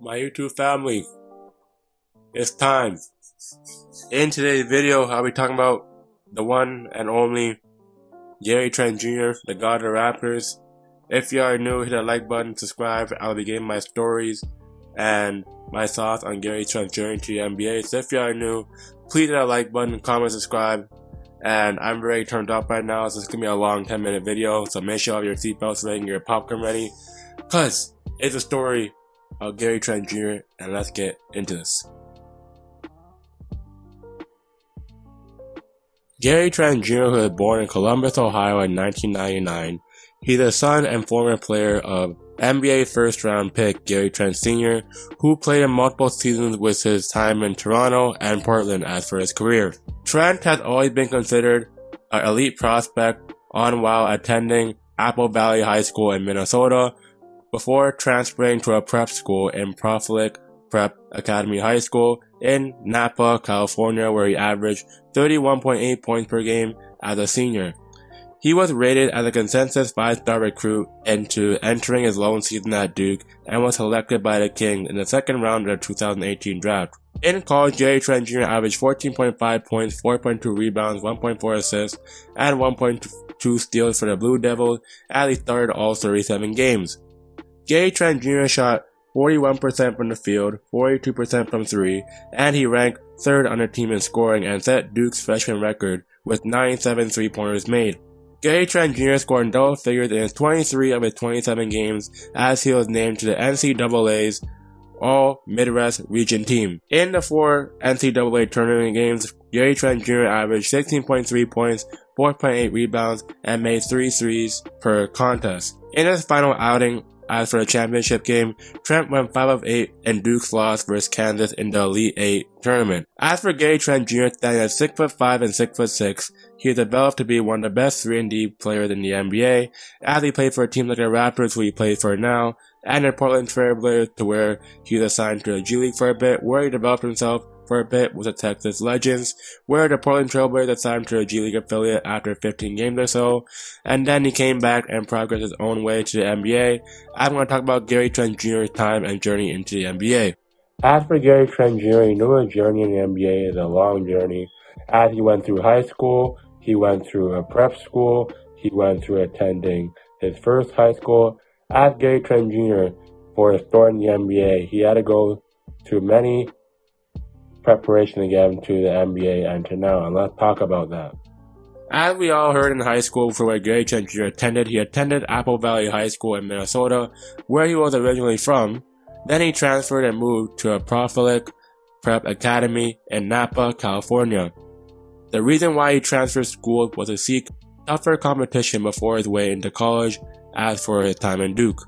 My YouTube family, it's time. In today's video, I'll be talking about the one and only Gary Trent Jr., the god of the Raptors. If you are new, hit that like button, subscribe. I'll be giving my stories and my thoughts on Gary Trent's journey to the NBA. So if you are new, please hit that like button, comment, subscribe. And I'm very turned up right now, so it's gonna be a long 10-minute video. So make sure you have your seatbelts ready and your popcorn ready, cause it's a story of Gary Trent Jr. and let's get into this. Gary Trent Jr., who was born in Columbus, Ohio in 1999, he's the son and former player of NBA first-round pick Gary Trent Sr., who played in multiple seasons with his time in Toronto and Portland as for his career. Trent has always been considered an elite prospect on while attending Apple Valley High School in Minnesota, before transferring to a prep school in Prolific Prep Academy High School in Napa, California, where he averaged 31.8 points per game as a senior. He was rated as a consensus 5-star recruit into entering his lone season at Duke and was selected by the Kings in the second round of the 2018 draft. In college, Gary Trent Jr. averaged 14.5 points, 4.2 rebounds, 1.4 assists, and 1.2 steals for the Blue Devils as he started all 37 games. Gary Trent Jr. shot 41% from the field, 42% from 3, and he ranked 3rd on the team in scoring and set Duke's freshman record with 97 three-pointers made. Gary Trent Jr. scored in double figures in 23 of his 27 games as he was named to the NCAA's All-Midwest Region team. In the 4 NCAA tournament games, Gary Trent Jr. averaged 16.3 points, 4.8 rebounds, and made 3 threes per contest. In his final outing, as for the championship game, Trent went 5 of 8 in Duke's loss versus Kansas in the Elite 8 tournament. As for Gary Trent Jr., standing at 6'5" and 6'6", he developed to be one of the best 3-and-D players in the NBA, as he played for teams like the Raptors, who he plays for now, and the Portland Trail Blazers, to where he was assigned to the G League for a bit, where he developed himself for a bit with the Texas Legends, where the Portland Trail Blazers assigned to a G League affiliate after 15 games or so, and then he came back and progressed his own way to the NBA. I'm going to talk about Gary Trent Jr.'s time and journey into the NBA. As for Gary Trent Jr., he knew his journey in the NBA is a long journey, as he went through high school, he went through a prep school, he went through attending his first high school. As Gary Trent Jr., for his start in the NBA, he had to go through many preparation to get him to the NBA and to now, and let's talk about that. As we all heard in high school for where Gary Trent Jr. attended, he attended Apple Valley High School in Minnesota, where he was originally from. Then he transferred and moved to a Prolific Prep Academy in Napa, California. The reason why he transferred schools was to seek tougher competition before his way into college, as for his time in Duke.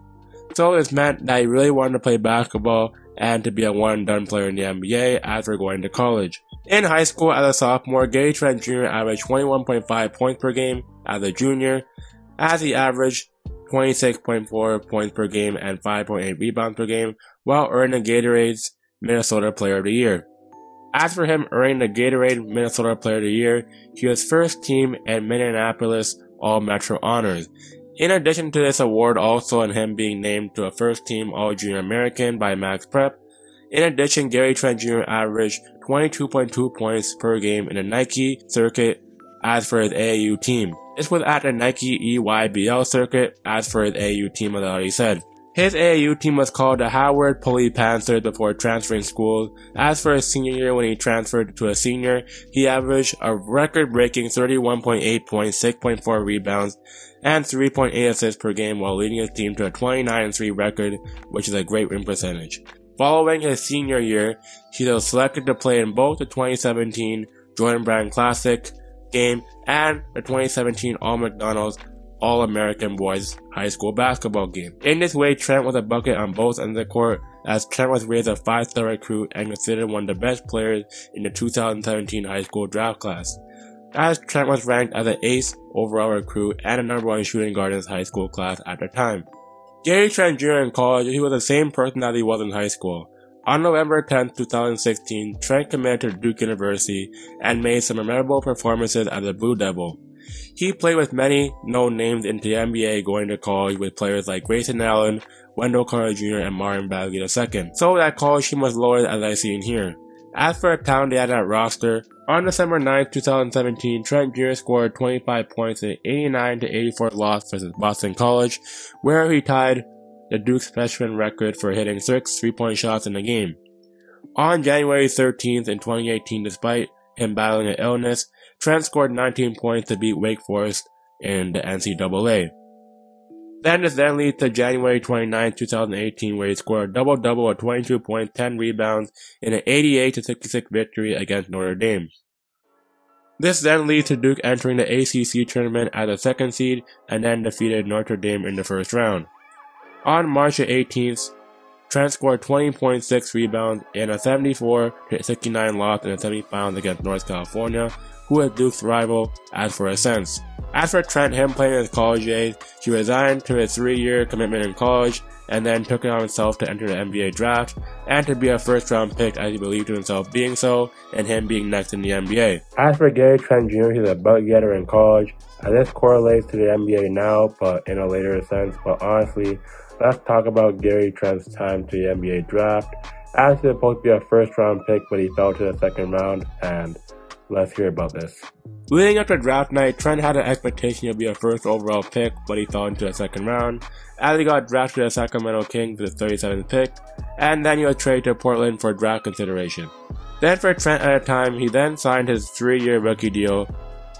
So this meant that he really wanted to play basketball and to be a one-and-done player in the NBA as for going to college. In high school as a sophomore, Gary Trent Jr. averaged 21.5 points per game as a junior, as he averaged 26.4 points per game and 5.8 rebounds per game, while earning Gatorade's Minnesota Player of the Year. As for him earning the Gatorade Minnesota Player of the Year, he was first team in Minneapolis All-Metro honors. In addition to this award, also in him being named to a first-team All-Junior American by Max Prep. In addition, Gary Trent Jr. averaged 22.2 points per game in the Nike circuit as for his AAU team. This was at the Nike EYBL circuit as for his AAU team, as I already said. His AAU team was called the Howard Pulley Panthers before transferring schools. As for his senior year, when he transferred to a senior, he averaged a record-breaking 31.8 points, 6.4 rebounds, and 3.8 assists per game while leading his team to a 29-3 record, which is a great win percentage. Following his senior year, he was selected to play in both the 2017 Jordan Brand Classic game and the 2017 All-McDonald's All-American Boys High School basketball game. In this way, Trent was a bucket on both ends of the court, as Trent was rated a 5-star recruit and considered one of the best players in the 2017 high school draft class, as Trent was ranked as an 8th overall recruit and a #1 shooting guard in his high school class at the time. Gary Trent Jr. in college, he was the same person that he was in high school. On November 10, 2016, Trent committed to Duke University and made some memorable performances as a Blue Devil. He played with many known names into the NBA, going to college with players like Grayson Allen, Wendell Carter Jr., and Marvin Bagley II. So that college team was lower as I seen here. As for the talent they had at roster, on December 9, 2017, Trent Jr. scored 25 points in an 89-84 loss versus Boston College, where he tied the Duke's freshman record for hitting 6 3-point shots in a game. On January 13th in 2018, despite him battling an illness, Trent scored 19 points to beat Wake Forest in the NCAA. This leads to January 29, 2018, where he scored a double-double of 22 points, 10 rebounds in an 88-66 victory against Notre Dame. This then leads to Duke entering the ACC tournament as a second seed and then defeated Notre Dame in the first round. On March 18th, Trent scored 20.6 rebounds in a 74-69 loss in the semifinals against North California, who is Duke's rival as for ascents. As for Trent, him playing in his college days, he resigned to his 3-year commitment in college and then took it on himself to enter the NBA draft and to be a first-round pick as he believed in himself being so and him being next in the NBA. As for Gary Trent Jr., he's a bucket getter in college, and this correlates to the NBA now, but in a later sense. But honestly, let's talk about Gary Trent's time to the NBA draft. As he was supposed to be a first-round pick, but he fell to the second round, and let's hear about this. Leading up to draft night, Trent had an expectation to be a first overall pick, but he fell into the second round, as he got drafted to the Sacramento Kings with the 37th pick, and then he was traded to Portland for draft consideration. Then for Trent at a time, he then signed his 3-year rookie deal,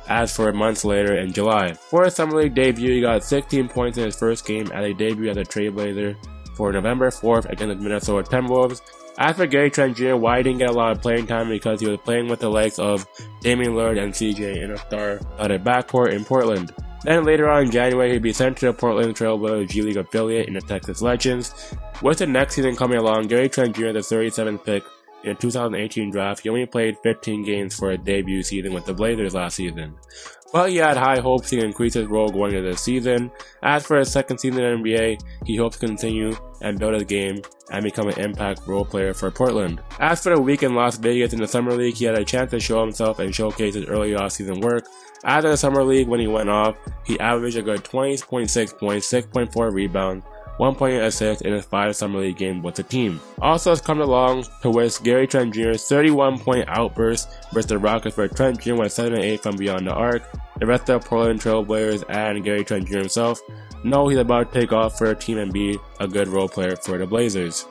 as for months later in July. For his Summer League debut, he got 16 points in his first game as he debuted as a Trailblazer for November 4th against the Minnesota Timberwolves. As for Gary Trent Jr., why he didn't get a lot of playing time because he was playing with the likes of Damian Lillard and CJ in a star-studded backcourt in Portland. Then later on in January, he'd be sent to the Portland Trailblazers G League affiliate in the Texas Legends. With the next season coming along, Gary Trent Jr., the 37th pick in the 2018 draft, he only played 15 games for his debut season with the Blazers last season. But he had high hopes to increase his role going into this season. As for his second season in the NBA, he hopes to continue and build his game and become an impact role player for Portland. As for the week in Las Vegas in the Summer League, he had a chance to show himself and showcase his early off-season work. After the Summer League, when he went off, he averaged a good 20.6 points, 6.4 rebounds, 1.8 assists in his 5 Summer League games with the team. Also has come along to witness Gary Trent Jr.'s 31-point outburst versus the Rockets, where Trent Jr. went 7-8 from beyond the arc. The rest of the Portland Trailblazers and Gary Trent Jr. himself know he's about to take off for a team and be a good role player for the Blazers.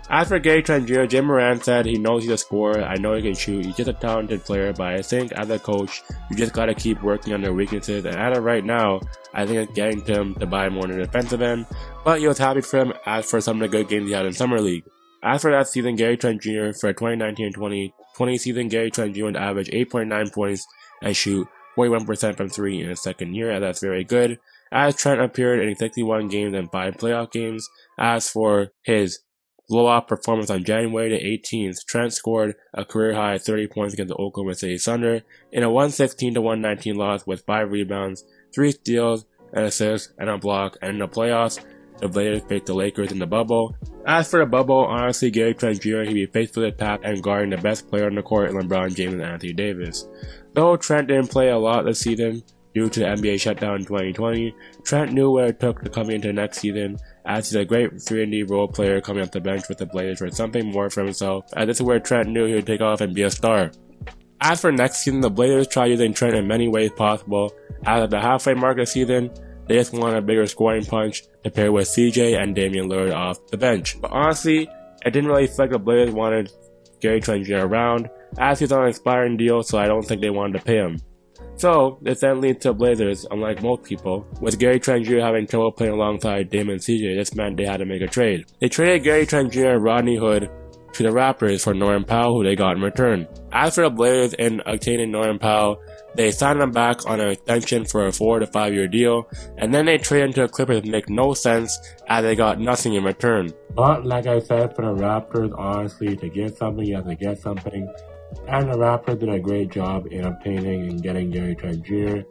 As for Gary Trent Jr., Jim Moran said he knows he's a scorer, I know he can shoot, he's just a talented player, but I think as a coach, you just gotta keep working on their weaknesses, and as of right now, I think it's getting to him to buy more on the defensive end, but he was happy for him as for some of the good games he had in Summer League. As for that season, Gary Trent Jr., for 2019-2020 season, Gary Trent Jr. would average 8.9 points and shoot 41% from 3 in his second year, and that's very good. As Trent appeared in 61 games and 5 playoff games. As for his blowout performance on January the 18th, Trent scored a career-high 30 points against the Oklahoma City Thunder in a 116-119 loss with 5 rebounds, 3 steals, an assist, and a block, and in the playoffs, the Blazers faced the Lakers in the bubble. As for the bubble, honestly, Gary Trent Jr., he'd be faithfully tapped and guarding the best player on the court in LeBron James and Anthony Davis. Though Trent didn't play a lot this season due to the NBA shutdown in 2020, Trent knew what it took to come into the next season, as he's a great 3-and-D role player coming off the bench with the Blazers for something more for himself, as this is where Trent knew he would take off and be a star. As for next season, the Blazers try using Trent in many ways possible. As at the halfway mark of the season, they just want a bigger scoring punch to pair with CJ and Damian Lillard off the bench. But honestly, it didn't really feel like the Blazers wanted Gary Trent Jr. around, as he's on an expiring deal, so I don't think they wanted to pay him. So, this then leads to Blazers, unlike most people, with Gary Trent Jr. having trouble playing alongside Dame and CJ. This meant they had to make a trade. They traded Gary Trent Jr. and Rodney Hood to the Raptors for Norman Powell, who they got in return. As for the Blazers in obtaining Norman Powell, they signed him back on an extension for a 4 to 5 year deal, and then they traded him to the Clippers, which make no sense as they got nothing in return. But like I said, for the Raptors, honestly, to get something, you have to get something. And the Raptors did a great job in obtaining and getting Gary Trent Jr.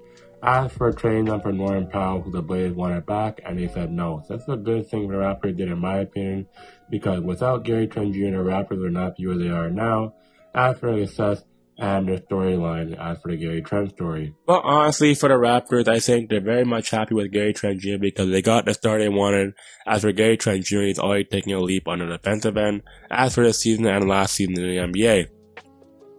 As for trading them for Norman Powell, who the Blazers wanted back, and they said no. So that's a good thing the Raptors did, in my opinion, because without Gary Trent Jr., the Raptors would not be where they are now. As for the success and their storyline as for the Gary Trent story. But honestly, for the Raptors, I think they're very much happy with Gary Trent Jr. because they got the start they wanted. As for Gary Trent Jr., he's already taking a leap on the defensive end as for this season and last season in the NBA.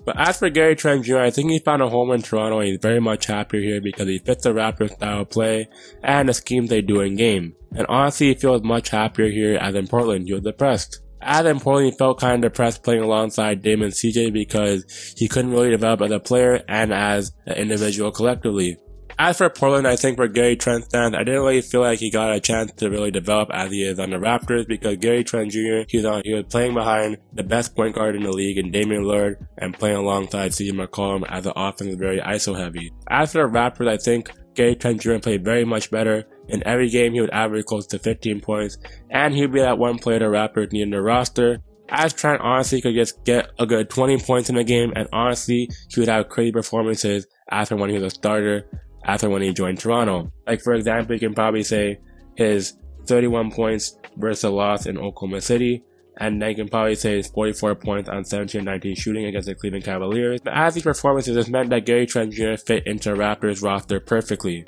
But as for Gary Trent Jr., I think he found a home in Toronto and he's very much happier here because he fits the Raptors style of play and the schemes they do in game. And honestly, he feels much happier here as in Portland. He was depressed. As in Portland, he felt kind of depressed playing alongside Dame and CJ because he couldn't really develop as a player and as an individual collectively. As for Portland, I think for Gary Trent stands, I didn't really feel like he got a chance to really develop as he is on the Raptors because Gary Trent Jr., he was playing behind the best point guard in the league in Damian Lillard and playing alongside CJ McCollum as the offense is very ISO heavy. As for the Raptors, I think Gary Trent Jr. played very much better. In every game, he would average close to 15 points, and he would be that one player the Raptors need in their roster. As Trent honestly could just get a good 20 points in a game, and honestly, he would have crazy performances after when he was a starter, after when he joined Toronto. Like for example, you can probably say his 31 points versus a loss in Oklahoma City, and then you can probably say his 44 points on 17-19 shooting against the Cleveland Cavaliers. But as these performances, this meant that Gary Trent Jr. fit into the Raptors roster perfectly.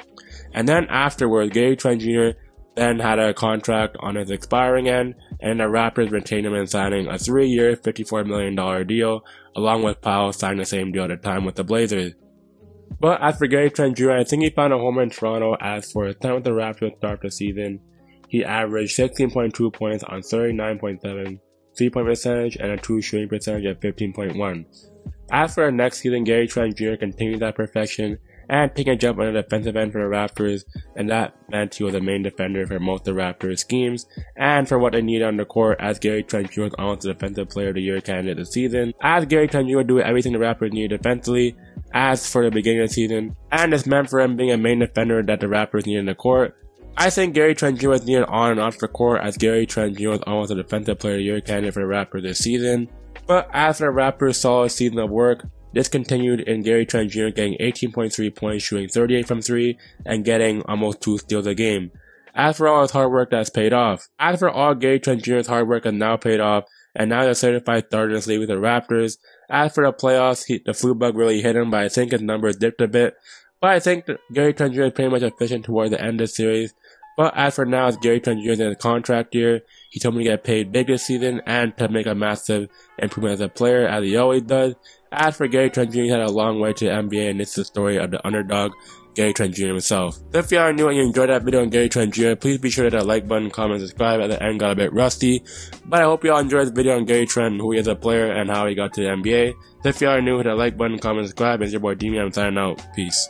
And then afterwards, Gary Trent Jr. then had a contract on his expiring end, and the Raptors retained him in signing a 3-year, $54 million deal, along with Powell signing the same deal at the time with the Blazers. But as for Gary Trent Jr., I think he found a home in Toronto. As for his time with the Raptors to start the season, he averaged 16.2 points on 39.7 3-point percentage and a true shooting percentage of 15.1. As for the next season, Gary Trent Jr. continued that perfection and taking a jump on the defensive end for the Raptors, and that meant he was the main defender for most of the Raptors' schemes and for what they needed on the court, as Gary Trent Jr. was almost the Defensive Player of the Year candidate this season, as Gary Trent Jr. would do everything the Raptors needed defensively as for the beginning of the season, and this meant for him being a main defender that the Raptors needed in the court. I think Gary Trent Jr. was needed on and off the court, as Gary Trent Jr. was almost a Defensive Player of the Year candidate for the Raptors this season. But after the Raptors' solid season of work, this continued in Gary Trent Jr. getting 18.3 points, shooting 38 from 3, and getting almost 2 steals a game. As for all his hard work, that's paid off. As for all Gary Trent Jr.'s hard work has now paid off, and now he's a certified starter in this league with the Raptors. As for the playoffs, the flu bug really hit him, but I think his numbers dipped a bit. But I think that Gary Trent Jr. is pretty much efficient towards the end of the series. But as for now, as Gary Trent Jr. is in his contract year, he told me to get paid big this season and to make a massive improvement as a player, as he always does. As for Gary Trent Jr., he had a long way to the NBA, and this is the story of the underdog, Gary Trent Jr. himself. So if you are new and you enjoyed that video on Gary Trent Jr., please be sure to hit that like button, comment, subscribe. At the end, got a bit rusty. But I hope you all enjoyed this video on Gary Trent, who he is as a player, and how he got to the NBA. So if you are new, hit that like button, comment, subscribe. It's your boy Demi, I'm signing out. Peace.